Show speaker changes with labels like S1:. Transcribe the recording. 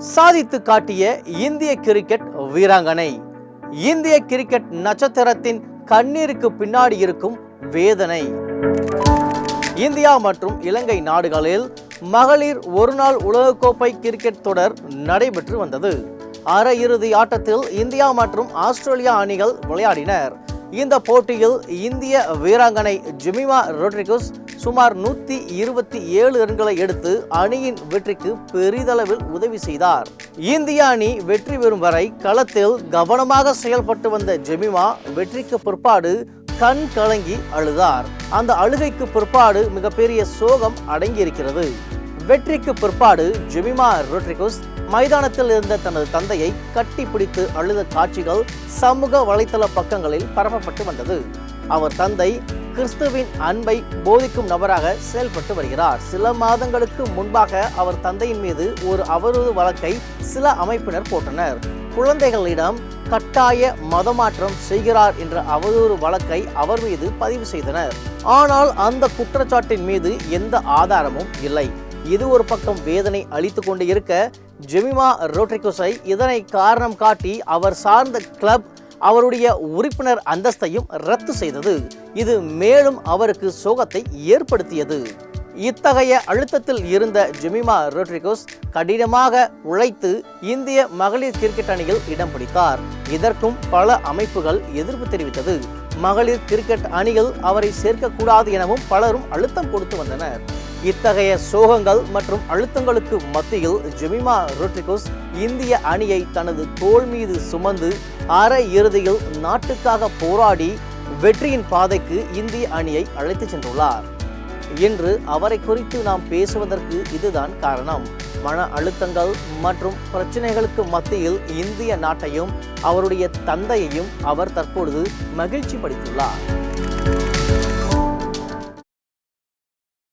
S1: சாதித்து காட்டிய இந்திய கிரிக்கெட் வீராங்கனை. இந்திய கிரிக்கெட் நட்சத்திரத்தின் கண்ணீருக்கு பின்னாடி இருக்கும் வேதனை. இந்தியா மற்றும் இலங்கை நாடுகளில் மகளிர் ஒருநாள் உலகக்கோப்பை கிரிக்கெட் தொடர் நடைபெற்று வந்தது. அரையிறுதி ஆட்டத்தில் இந்தியா மற்றும் ஆஸ்திரேலியா அணிகள் விளையாடினர். இந்த போட்டியில் இந்திய வீராங்கனை ஜெமிமா ரோட்ரிகஸ் சுமார் 127 ரன்களை எடுத்து அணியின் வெற்றிக்கு பெரிதளவில் உதவி செய்தார். இந்திய அணி வெற்றி பெறும் வரை களத்தில் கவனமாக செயல்பட்டு வந்த ஜெமிமா வெற்றிக்கு பிற்பாடு கண் கலங்கி அழுதார். அந்த அழுகைக்கு பிற்பாடு மிகப்பெரிய சோகம் அடங்கியிருக்கிறது. வெற்றிக்கு பிற்பாடு ஜெமிமா ரோட்ரிகஸ் மைதானத்தில் இருந்த தனது தந்தையை கட்டி பிடித்து அழுத காட்சிகள் சமூக வலைத்தள பக்கங்களில் பரப்பப்பட்டு வந்தது. அவர் தந்தை கிறிஸ்துவின் அன்பை போதிக்கும் நபராக செயல்பட்டு வருகிறார். சில மாதங்களுக்கு முன்பாக அவர் தந்தையின் மீது ஒரு அவதூறு வழக்கை சில அமைப்பினர் போட்டனர். குழந்தைகளிடம் கட்டாய மதமாற்றம் செய்கிறார் என்ற அவதூறு வழக்கை அவர் மீது பதிவு செய்தனர். ஆனால் அந்த குற்றச்சாட்டின் மீது எந்த ஆதாரமும் இல்லை. இது ஒரு பக்கம் வேதனை அளித்து கொண்டு இருக்க, ஜெமிமா ரோட்ரிகஸை இதனை காரணம் காட்டி அவர் சார்ந்த கிளப் அவருடைய உறுப்பினர் அந்தஸ்தையும் ரத்து செய்தது. இது மேலும் அவருக்கு சோகத்தை ஏற்படுத்தியது. இத்தகைய அழுத்தத்தில் இருந்த ஜெமிமா ரோட்ரிகஸ் கடினமாக உழைத்து இந்திய மகளிர் கிரிக்கெட் அணியில் இடம் பிடித்தார். இதற்கும் பல அமைப்புகள் எதிர்ப்பு தெரிவித்தது. மகளிர் கிரிக்கெட் அணியில் அவரை சேர்க்கக்கூடாது எனவும் பலரும் அழுத்தம் கொடுத்து வந்தனர். இத்தகைய சோகங்கள் மற்றும் அழுத்தங்களுக்கு மத்தியில் ஜெமிமா ரோட்ரிகஸ் இந்திய அணியை தனது தோள் மீது சுமந்து அரை இறுதியில் நாட்டுக்காக போராடி வெற்றியின் பாதைக்கு இந்திய அணியை அழைத்து சென்றுள்ளார். இன்று அவரை குறித்து நாம் பேசுவதற்கு இதுதான் காரணம். மன அழுத்தங்கள் மற்றும் பிரச்சனைகளுக்கு மத்தியில் இந்திய நாட்டையும் அவருடைய தந்தையையும் அவர் தற்பொழுது மகிழ்ச்சி படுத்தியுள்ளார்.